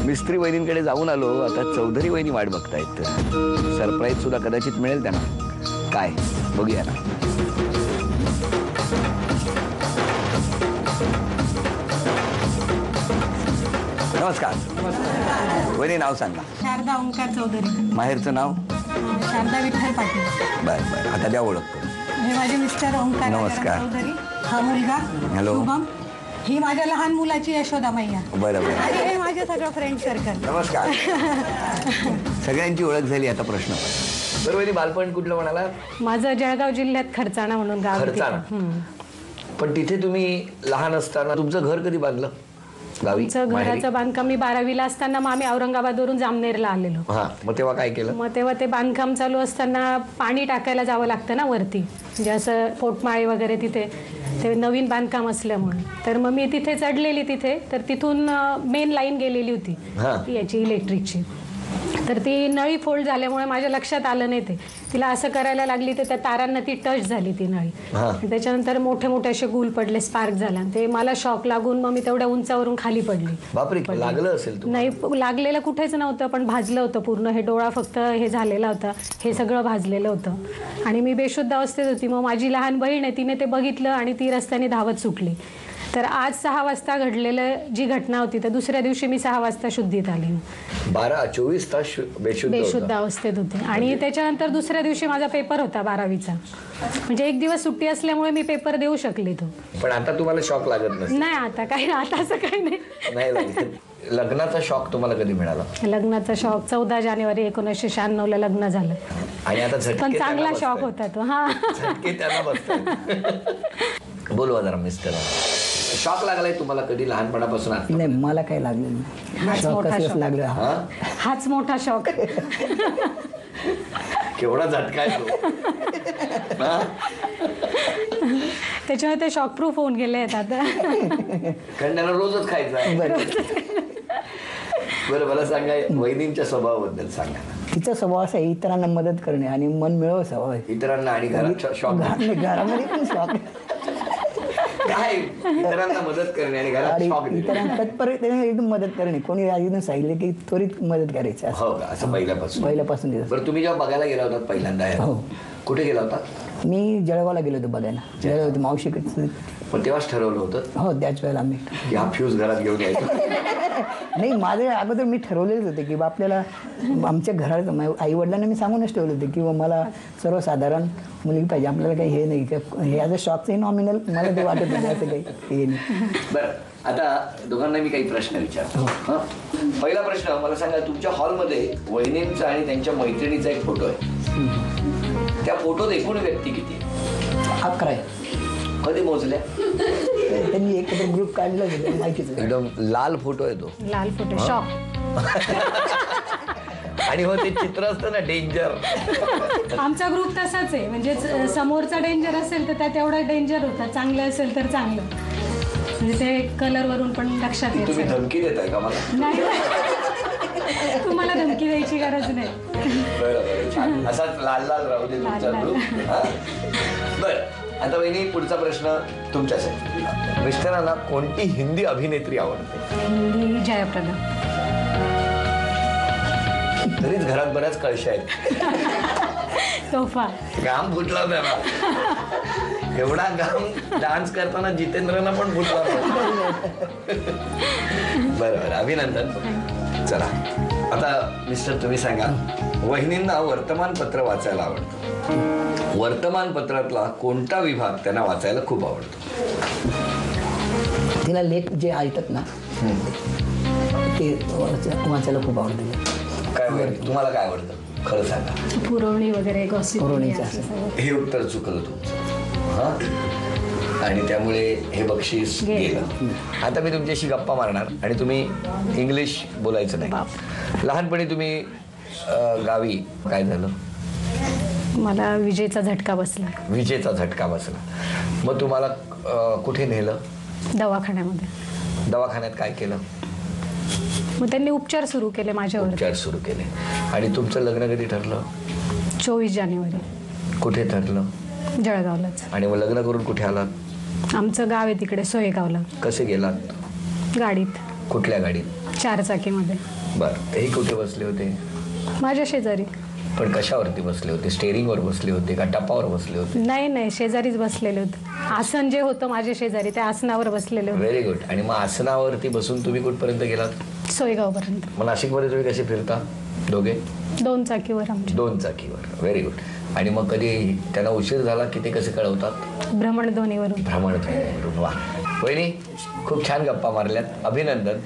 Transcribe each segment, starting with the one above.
मिस्त्री वहिनींकडे जाऊन आलो, आता चौधरी वहिनी वाट बघतायत. सरप्राईज सुद्धा कदाचित मिळेल त्यांना. काय बघूया ना. नमस्कार. वहिनी नाव सांगा. शारदा ओंकार चौधरी. माहेरचं नाव? शारदा विठ्ठल पाटील. बर बर, आता द्या ओळख. हे माझे मिस्टर ओंकार नमस्कार. चौधरी. हा मुलगा हॅलो. शुभम. ही माझ्या लहान मुलाची यशोदा मैया. बरं बरं. आणि हे माझे सगळं फ्रेंड सर्कल. नमस्कार. सगळ्यांची ओळख झाली, आता प्रश्न. बरं वहिनी, बालपण कुठलं म्हणाला? माझं जळगाव जिल्ह्यात खर्चाणा म्हणून गाव. खर्चाणा. पण तिथे तुम्ही लहान असताना तुमचं घर कधी बांधलं गावी? घराचं बांधकाम मी 12वीला असताना मग आम्ही औरंगाबादवरून जामनेरला आलेलो. हा, मग तेव्हा काय केलं? मग तेव्हा ते बांधकाम चालू असताना पाणी टाकायला जावं लागतं ना वरती, म्हणजे असं पोटमाळे वगैरे तिथे ते नवीन बांधकाम असल्यामुळे. तर मग मी तिथे चढलेली तिथे, तर तिथून मेन लाईन गेलेली होती याची इलेक्ट्रिकची. तर ती नळी फोल्ड झाल्यामुळे माझ्या लक्षात आलं नाही ते. तिला असं करायला लागली तर त्या तारांना ती टच झाली ती नळी. त्याच्यानंतर मोठे मोठे असे गुल पडले, स्पार्क झाला. ते मला शॉक लागून मग मी तेवढ्या उंचावरून खाली पडली. बापरे, लागलं असेल? नाही, लागलेलं कुठेच नव्हतं, पण भाजलं होतं पूर्ण. हे डोळा फक्त हे झालेला होता, हे सगळं भाजलेलं होतं. आणि मी बेशुद्ध अवस्थेत होती. मग माझी लहान बहीण आहे, तिने ते बघितलं आणि ती रस्त्याने धावत सुटली. तर आज 6 वाजता घडलेलं जी घटना होती, तर दुसऱ्या दिवशी मी 6 वाजता शुद्धीत आले. 24 तास बेशुद्ध अवस्थेत होते. आणि त्याच्यानंतर दुसऱ्या दिवशी माझा पेपर होता 12वीचा. म्हणजे एक दिवस सुट्टी असल्यामुळे मी पेपर देऊ शकले तो. पण आता तुम्हाला शॉक लागत नसेल? नाही, आता काही, आता असं काही नाही. लग्नाचा शॉक तुम्हाला कधी मिळाला? लग्नाचा शॉक 14 जानेवारी 1996 ला लग्न झालं. आणि आता झटके? पण चांगला शॉक होता तो. हा, झटके त्यांना बसतात. बोलवा जरा मिस्टर. शॉक लागलाय तुम्हाला कधी लहानपणापासून? नाही, मला काही लागलं नाही. हाच मोठा शॉक लागला. हाच मोठा शॉक. केवढा झटका आहे तो. त्याच्यामुळे ते शॉक प्रूफ होऊन गेले आहेत आता. कारण त्यांना रोजच खायचं. बरं, मला सांगा वहिनींच्या स्वभावाबद्दल सांगा. तिचा स्वभाव असा आहे, इतरांना मदत करणे आणि मन मिळव स्वभाव आहे. इतरांना आणि घरात शॉक? घरामध्ये पण शॉक. काय इतरांना मदत करणे आणि घरात शॉक? इतरांना तत्परतेने एकदम मदत करणे. कोणी राजीनं सांगितलं की त्वरित मदत करायची. हो का? असं पहिल्यापासून. बरं, तुम्ही जेव्हा बघायला गेला होता पहिल्यांदा, हो, कुठे गेला होता? मी जळगावला गेलो होतो बघायला. जळगाव मावशीकडे. पण तेव्हाच ठरवलं होतं? हो, त्याच वेळेला आम्ही हा फ्यूज घरात घेऊन यायचो. नाही, माझ्या अगोदर मी ठरवलेच होते की आपल्याला आमच्या घरात आई वडिलांना मी सांगूनच ठेवलं होतं की मला सर्वसाधारण मुलगी पाहिजे. आपल्याला काही हे नाही, हे ॲज अ शॉकचंही नॉमिनल मला ते वाटत होतं, असं काही हे नाही. बरं, आता दोघांना मी काही प्रश्न विचारतो. पहिला प्रश्न मला सांगा, तुमच्या हॉलमध्ये वहिनींचा आणि त्यांच्या मैत्रिणीचा एक फोटो आहे. त्या फोटोत एकूण व्यक्ती किती? 11 आहे. कधी मोजल्या? त्यांनी एकत्र ग्रुप काढला, माहितीच. एकदम लाल फोटो आहे तो. लाल फोटो, शॉक. आणि हो, ते चित्र असतं ना, डेंजर. आमचा ग्रुप तसाच आहे. म्हणजे समोरचा डेंजर असेल तर त्यात एवढा डेंजर होता, चांगलं असेल तर चांगलं. म्हणजे ते कलर वरून पण लक्षात येतं. तुम्ही धमकी देताय का मला? नाही, तुम्हाला धमकी द्यायची गरज नाही. बरं, असाच लाल लाल राहू दे तुमचा ग्रुप. बरं, आता वहिनी, पुढचा प्रश्न तुमच्यासाठी. मिस्टरांना कोणती हिंदी अभिनेत्री आवडते? हिंदी जयप्रदा. तरीच घरात बऱ्याच कळशा आहेत. तोफा. घाम फुटला त्याला. एवढा घाम डान्स करताना जितेंद्रना पण फुटला. बरोबर, अभिनंदन. चला, आता मिस्टर तुम्ही सांगा, वहिनींना वर्तमानपत्र वाचायला आवडतं. वर्तमानपत्रातला कोणता विभाग त्यांना वाचायला खूप आवडतो? तिला लेख जे ऐकतात ना, ते वाचायला खूप आवडतं. काय तुम्हाला काय आवडतं खरं सांगा? पुरवणी वगैरे, गॉसिप. हे उत्तर चुकलं तुमचं. हा, आणि त्यामुळे हे बक्षीस गेलं. आता मी तुमच्याशी गप्पा मारणार आणि तुम्ही इंग्लिश बोलायचं नाही. लहानपणी तुम्ही गावी काय झालं? मला विजेचा झटका बसला. विजेचा झटका बसला. मग तुम्हाला कुठे नेलं? दवाखान्यामध्ये. दवाखान्यात काय केलं? मग त्यांनी उपचार सुरू केले माझ्यावर. उपचार सुरू केले. आणि तुमचं लग्न कधी ठरलं? 24 जानेवारी. कुठे ठरलं? जळगावलाच. आणि मग लग्न करून कुठे आलात? आमचं गाव आहे तिकडे, सोयगावला. कसे गेलात? गाडीत. कुठल्या गाडीत? 4 चाकीमध्ये. बरं, हे कुठे बसले होते? माझ्या शेजारी. पण कशावरती बसले होते? स्टेअरिंगवर बसले होते का टपावर बसले होते? नाही, शेजारीच बसलेले होते. आसन जे होतं माझ्या शेजारी त्या आसनावर बसलेले होते. Very good. आणि मग आसनावरती बसून तुम्ही कुठपर्यंत गेलात? सोयगावपर्यंत. मग नाशिकमध्ये तुम्ही कसे फिरता दोघे? 2 चाकीवर आमच्या. 2 चाकीवर. Very good. आणि मग कधी त्यांना उशीर झाला की ते कसे कळवतात? भ्रमणध्वनीवरून. भ्रमणध्वनीवरून. वा वहिनी, खूप छान गप्पा मारल्यात, अभिनंदन.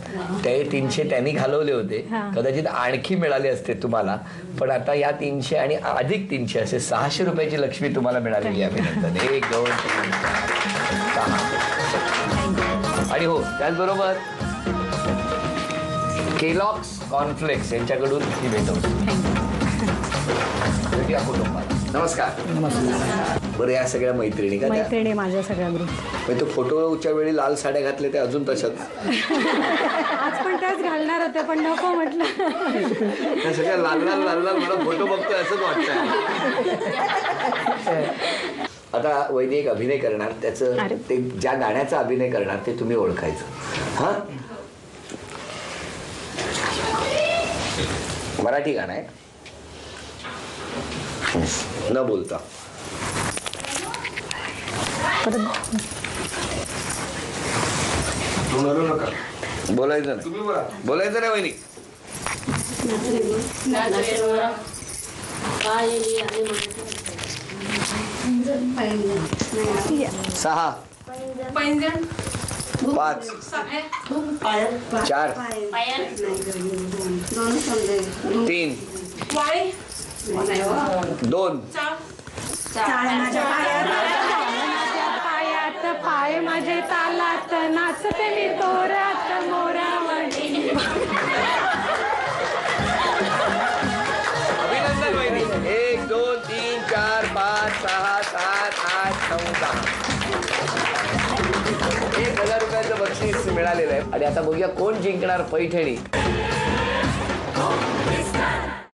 ते 300 त्यांनी घालवले होते, हां. कदाचित आणखी मिळाले असते तुम्हाला, पण आता या 300 आणि अधिक 300 असे 600 रुपयाची लक्ष्मी तुम्हाला मिळालेली. अभिनंदन. 1 2 3 4 6. आणि हो, त्याचबरोबर केलॉग्स कॉर्नफ्लेक्स यांच्याकडून ही भेट होती. भेटूया कुटुंबाला. नमस्कार. नमस्कार. बरं, या सगळ्या मैत्रिणी का त्या? मैत्रिणी माझ्या सगळ्या ग्रुप. म्हणजे तो फोटोच्या वेळी लाल साड्या घातल्या ते अजून तशाच? आज पण त्याच घालणार होत्या पण नको म्हटलं. त्या सगळ्या लाल लाल लाल लाल मला फोटो बघतोय असंच वाटतंय. आता वैदी एक अभिनय करणार, त्याचं अरे. ते ज्या गाण्याचा अभिनय करणार ते तुम्ही ओळखायचं. हा, मराठी गाणं आहे, न बोलता. बोलायचं नाही, बोलायचं नाही वहिनी. सहा, 5, 4, 3, 2. पायात पाय माझे तालात नाचते मी तोरात मोरावणी. अभिनंदन वहिनी. 1 2 3 4 5 6 7 8 9 10. 1000 रुपयाचं बक्षीस मिळालेलं आहे. आणि आता बघूया कोण जिंकणार पैठणी.